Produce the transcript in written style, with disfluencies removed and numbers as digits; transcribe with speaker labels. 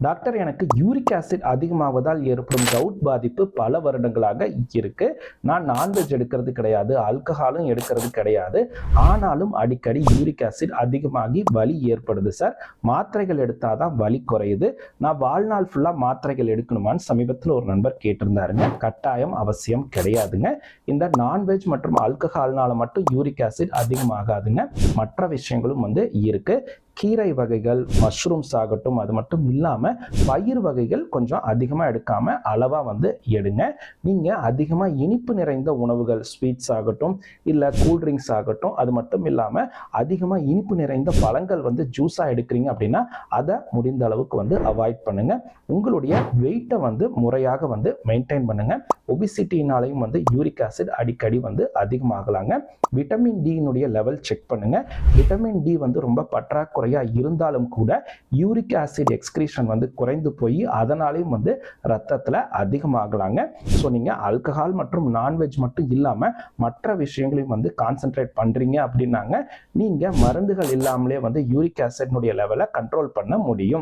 Speaker 1: Doctor, எனக்கு uric acid அதிகமாவதால் ஏற்படும் cout பாதிப்பு பல வருடங்களாக இருக்கு. நான் நான்வெஜ் எடுக்கிறது கிடையாது, ஆல்கஹாலும் எடுக்கிறது கிடையாது. ஆனாலும் அடிக்கடி யூரிக் ஆசிட் அதிகமாகி வலி ஏற்படுது சார். மாத்திரைகள் எடுத்தாதான் வலி குறையுது. நான் வாழ்நாள் ஃபுல்லா மாத்திரைகள் எடுக்கணுமான்னு சமீபத்தில் ஒரு நண்பர் கேட்டிருந்தாருங்க. கட்டாயம் அவசியம் கிடையாதுங்க. இந்த நான்வெஜ் மற்றும் ஆல்கஹால்னால மட்டும் யூரிக் ஆசிட் அதிகமாகாதுங்க. மற்ற விஷயங்களும் இருக்கு. கீரை வகைகள், மஷ்ரூம்ஸ் ஆகட்டும், அது மட்டும் இல்லாம பயிர் வகைகள் கொஞ்சம் அதிகமா எடுக்காம அளவா எடுங்க. நீங்க அதிகமா இனிப்பு நிறைந்த உணவுகள், ஸ்வீட்ஸ் ஆகட்டும் இல்ல கூல்ட்ரிங்க்ஸ் ஆகட்டும், அது மட்டும் இல்லாம அதிகமா இனிப்பு நிறைந்த பழங்கள் ஜூஸா எடுக்கிறீங்க அப்படின்னா அதை முடிந்த அளவுக்கு அவாய்ட் பண்ணுங்க. உங்களுடைய வெயிட்டை முறையாக மெயின்டைன் பண்ணுங்க. ஒபிசிட்டினாலையும் யூரிக் ஆசிட் அடிக்கடி அதிகமாகலாங்க. விட்டமின் டி லெவல் செக் பண்ணுங்க. விட்டமின் டி ரொம்ப பற்றாக்குறையா இருந்தாலும் கூட யூரிக் ஆசிட் எக்ஸ்கிரீஷன் குறைந்து போய் அதனாலேயும் ரத்தத்துல அதிகமாகலாங்க. ஸோ நீங்க ஆல்கஹால் மற்றும் நான்வெஜ் மட்டும் இல்லாம மற்ற விஷயங்களையும் கான்சென்ட்ரேட் பண்றீங்க அப்படின்னாங்க நீங்க மருந்துகள் இல்லாமலே யூரிக் ஆசிட் லெவலை கண்ட்ரோல் பண்ண முடியும்.